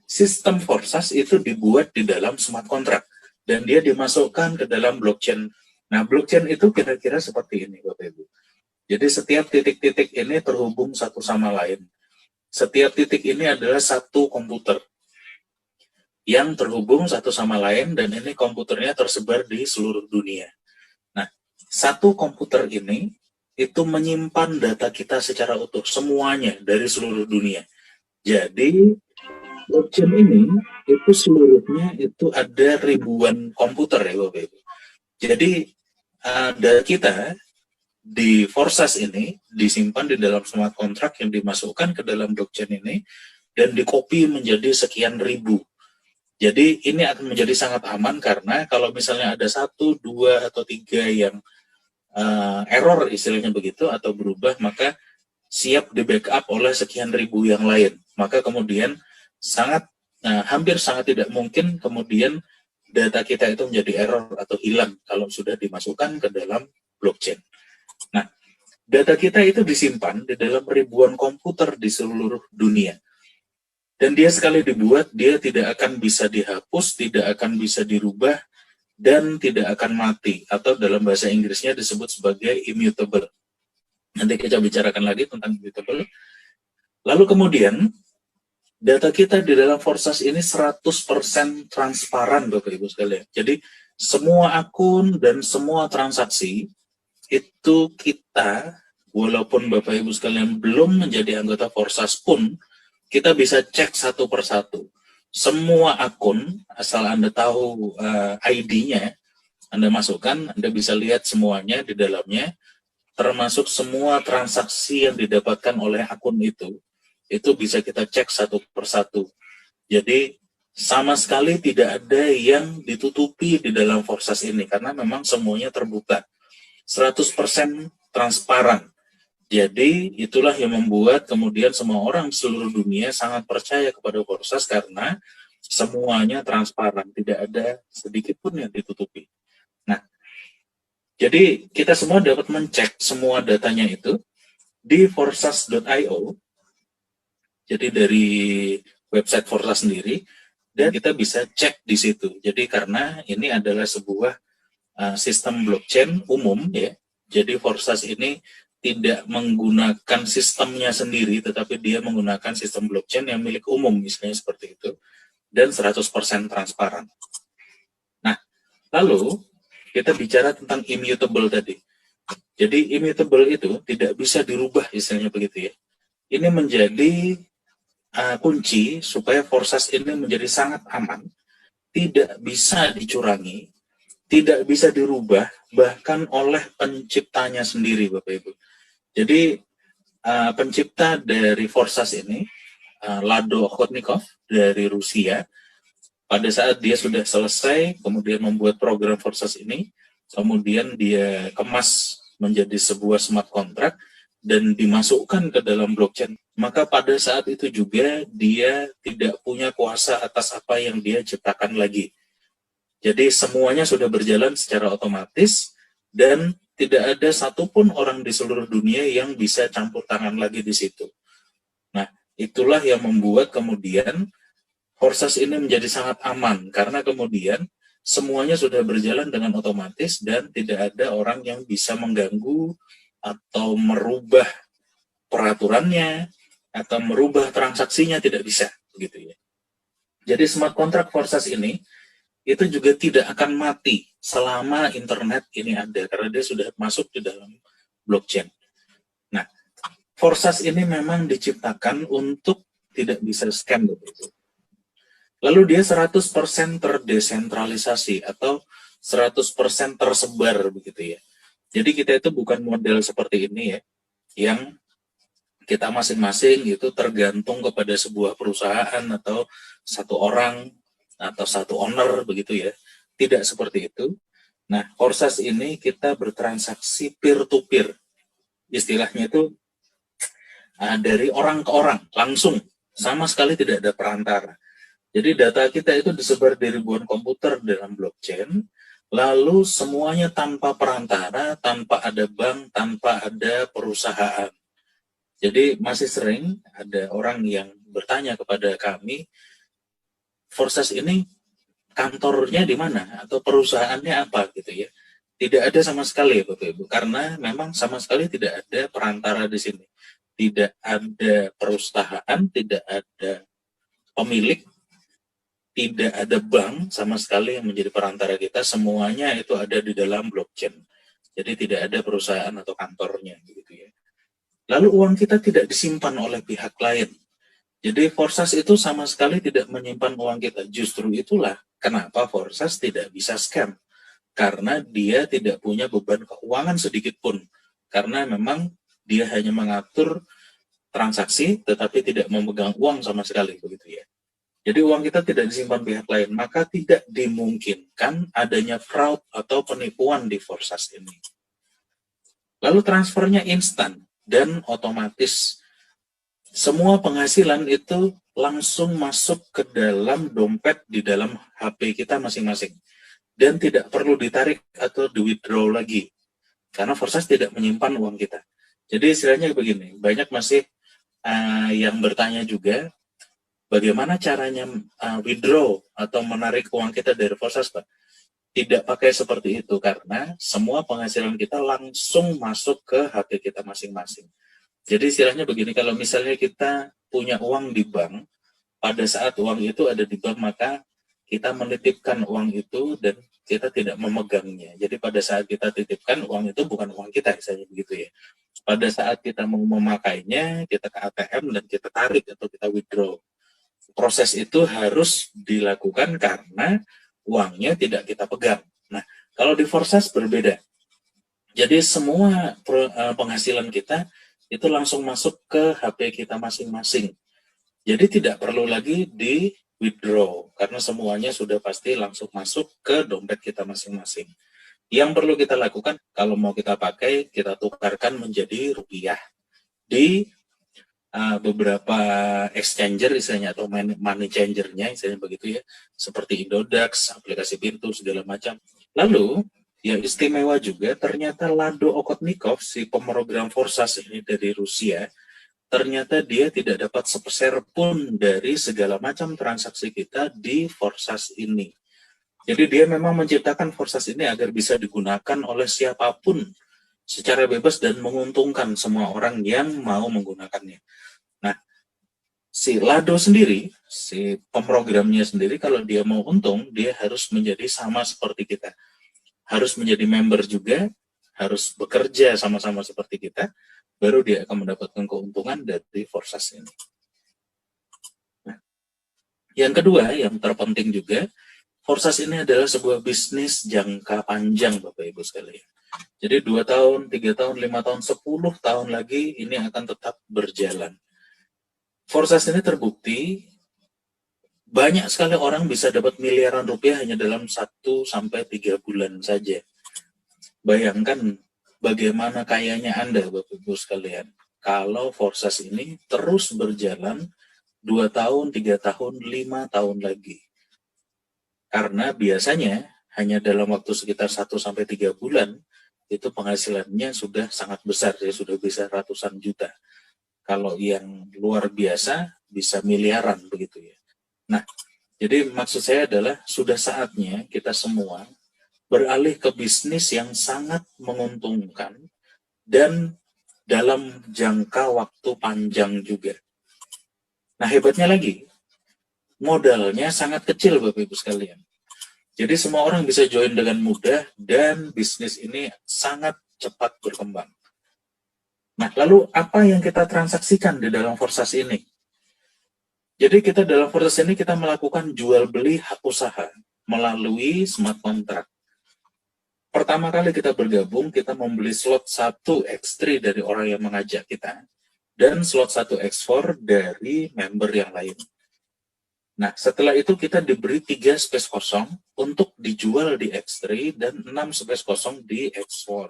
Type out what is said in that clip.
sistem Forsas itu dibuat di dalam smart contract dan dia dimasukkan ke dalam blockchain. Nah, blockchain itu kira-kira seperti ini, Bapak Ibu. Jadi setiap titik-titik ini terhubung satu sama lain. Setiap titik ini adalah satu komputer yang terhubung satu sama lain, dan ini komputernya tersebar di seluruh dunia. Nah, satu komputer ini itu menyimpan data kita secara utuh, semuanya dari seluruh dunia. Jadi blockchain ini itu seluruhnya itu ada ribuan komputer ya Bapak Ibu. Jadi data kita di Forsas ini disimpan di dalam smart contract yang dimasukkan ke dalam blockchain ini dan dikopi menjadi sekian ribu. Jadi ini akan menjadi sangat aman karena kalau misalnya ada 1, 2, atau 3 yang error istilahnya begitu atau berubah, maka siap di backup oleh sekian ribu yang lain. Maka kemudian hampir sangat tidak mungkin kemudian data kita itu menjadi error atau hilang kalau sudah dimasukkan ke dalam blockchain. Nah, data kita itu disimpan di dalam ribuan komputer di seluruh dunia. Dan dia sekali dibuat, dia tidak akan bisa dihapus, tidak akan bisa dirubah, dan tidak akan mati. Atau dalam bahasa Inggrisnya disebut sebagai immutable. Nanti kita bicarakan lagi tentang immutable. Lalu kemudian, data kita di dalam Forsas ini 100% transparan, Bapak Ibu sekalian. Jadi, semua akun dan semua transaksi itu kita, walaupun Bapak Ibu sekalian belum menjadi anggota Forsas pun, kita bisa cek satu persatu. Semua akun, asal Anda tahu ID-nya, Anda masukkan, Anda bisa lihat semuanya di dalamnya, termasuk semua transaksi yang didapatkan oleh akun itu bisa kita cek satu persatu. Jadi, sama sekali tidak ada yang ditutupi di dalam Forsas ini, karena memang semuanya terbuka. 100% transparan. Jadi itulah yang membuat kemudian semua orang di seluruh dunia sangat percaya kepada Forsas karena semuanya transparan, tidak ada sedikit pun yang ditutupi. Nah, jadi kita semua dapat mencek semua datanya itu di forsas.io, jadi dari website Forsas sendiri, dan kita bisa cek di situ. Jadi karena ini adalah sebuah sistem blockchain umum ya, jadi Forsas ini tidak menggunakan sistemnya sendiri, tetapi dia menggunakan sistem blockchain yang milik umum, misalnya seperti itu, dan 100% transparan. Nah, lalu kita bicara tentang immutable tadi. Jadi immutable itu tidak bisa dirubah, istilahnya begitu ya. Ini menjadi kunci supaya Forsas ini menjadi sangat aman, tidak bisa dicurangi, tidak bisa dirubah, bahkan oleh penciptanya sendiri, Bapak Ibu. Jadi pencipta dari Forsas ini, Lado Okhotnikov dari Rusia, pada saat dia sudah selesai, kemudian membuat program Forsas ini, kemudian dia kemas menjadi sebuah smart contract dan dimasukkan ke dalam blockchain. Maka pada saat itu juga dia tidak punya kuasa atas apa yang dia ciptakan lagi. Jadi semuanya sudah berjalan secara otomatis dan tidak ada satupun orang di seluruh dunia yang bisa campur tangan lagi di situ. Nah, itulah yang membuat kemudian Forsas ini menjadi sangat aman, karena kemudian semuanya sudah berjalan dengan otomatis dan tidak ada orang yang bisa mengganggu atau merubah peraturannya atau merubah transaksinya, tidak bisa, begitu ya. Jadi smart contract Forsas ini itu juga tidak akan mati selama internet ini ada, karena dia sudah masuk di dalam blockchain. Nah, Forsas ini memang diciptakan untuk tidak bisa scam begitu. Lalu dia 100% terdesentralisasi atau 100% tersebar begitu ya. Jadi kita itu bukan model seperti ini ya, yang kita masing-masing itu tergantung kepada sebuah perusahaan atau satu orang atau satu owner begitu ya. Tidak seperti itu. Nah, Forsas ini kita bertransaksi peer-to-peer. Istilahnya itu dari orang ke orang, langsung. Sama sekali tidak ada perantara. Jadi data kita itu disebar di ribuan komputer dalam blockchain, lalu semuanya tanpa perantara, tanpa ada bank, tanpa ada perusahaan. Jadi masih sering ada orang yang bertanya kepada kami, Forsas ini kantornya di mana atau perusahaannya apa gitu ya. Tidak ada sama sekali ya Bapak Ibu, karena memang sama sekali tidak ada perantara di sini. Tidak ada perusahaan, tidak ada pemilik, tidak ada bank sama sekali yang menjadi perantara kita, semuanya itu ada di dalam blockchain. Jadi tidak ada perusahaan atau kantornya begitu ya. Lalu uang kita tidak disimpan oleh pihak lain. Jadi Forsas itu sama sekali tidak menyimpan uang kita. Justru itulah kenapa Forsas tidak bisa scam. Karena dia tidak punya beban keuangan sedikit pun. Karena memang dia hanya mengatur transaksi tetapi tidak memegang uang sama sekali begitu ya. Jadi uang kita tidak disimpan pihak lain, maka tidak dimungkinkan adanya fraud atau penipuan di Forsas ini. Lalu transfernya instan dan otomatis. Semua penghasilan itu langsung masuk ke dalam dompet di dalam HP kita masing-masing. Dan tidak perlu ditarik atau di-withdraw lagi. Karena Forsas tidak menyimpan uang kita. Jadi istilahnya begini, banyak masih yang bertanya juga, bagaimana caranya withdraw atau menarik uang kita dari Forsas, Pak? Tidak pakai seperti itu, karena semua penghasilan kita langsung masuk ke HP kita masing-masing. Jadi istilahnya begini, kalau misalnya kita punya uang di bank, pada saat uang itu ada di bank, maka kita menitipkan uang itu dan kita tidak memegangnya. Jadi pada saat kita titipkan, uang itu bukan uang kita, misalnya begitu ya. Pada saat kita mau memakainya, kita ke ATM dan kita tarik atau kita withdraw. Proses itu harus dilakukan karena uangnya tidak kita pegang. Nah, kalau di Forsas berbeda. Jadi semua penghasilan kita itu langsung masuk ke HP kita masing-masing. Jadi tidak perlu lagi di withdraw, karena semuanya sudah pasti langsung masuk ke dompet kita masing-masing. Yang perlu kita lakukan, kalau mau kita pakai, kita tukarkan menjadi rupiah di beberapa exchanger istilahnya, atau money changernya istilahnya begitu ya, seperti Indodax, aplikasi Pintu, segala macam. Lalu yang istimewa juga, ternyata Lado Okotnikov, si pemrogram Forsas ini dari Rusia, ternyata dia tidak dapat sepeser pun dari segala macam transaksi kita di Forsas ini. Jadi dia memang menciptakan Forsas ini agar bisa digunakan oleh siapapun secara bebas dan menguntungkan semua orang yang mau menggunakannya. Nah, si Lado sendiri, si pemrogramnya sendiri, kalau dia mau untung, dia harus menjadi sama seperti kita. Harus menjadi member juga, harus bekerja sama-sama seperti kita, baru dia akan mendapatkan keuntungan dari Forsas ini. Nah, yang kedua, yang terpenting juga, Forsas ini adalah sebuah bisnis jangka panjang, Bapak Ibu sekalian. Jadi 2 tahun, 3 tahun, 5 tahun, 10 tahun lagi ini akan tetap berjalan. Forsas ini terbukti banyak sekali orang bisa dapat miliaran rupiah hanya dalam 1-3 bulan saja. Bayangkan bagaimana kayanya Anda, Bapak Ibu sekalian, kalau Forsas ini terus berjalan 2 tahun, 3 tahun, 5 tahun lagi. Karena biasanya hanya dalam waktu sekitar 1-3 bulan, itu penghasilannya sudah sangat besar, ya sudah bisa ratusan juta. Kalau yang luar biasa, bisa miliaran begitu ya. Nah, jadi maksud saya adalah sudah saatnya kita semua beralih ke bisnis yang sangat menguntungkan dan dalam jangka waktu panjang juga. Nah, hebatnya lagi, modalnya sangat kecil Bapak Ibu sekalian. Jadi semua orang bisa join dengan mudah dan bisnis ini sangat cepat berkembang. Nah, lalu apa yang kita transaksikan di dalam Forsas ini? Jadi kita dalam Forsas ini kita melakukan jual beli hak usaha melalui smart contract. Pertama kali kita bergabung, kita membeli slot 1x3 dari orang yang mengajak kita dan slot 1x4 dari member yang lain. Nah, setelah itu kita diberi 3 space kosong untuk dijual di X3 dan 6 space kosong di X4.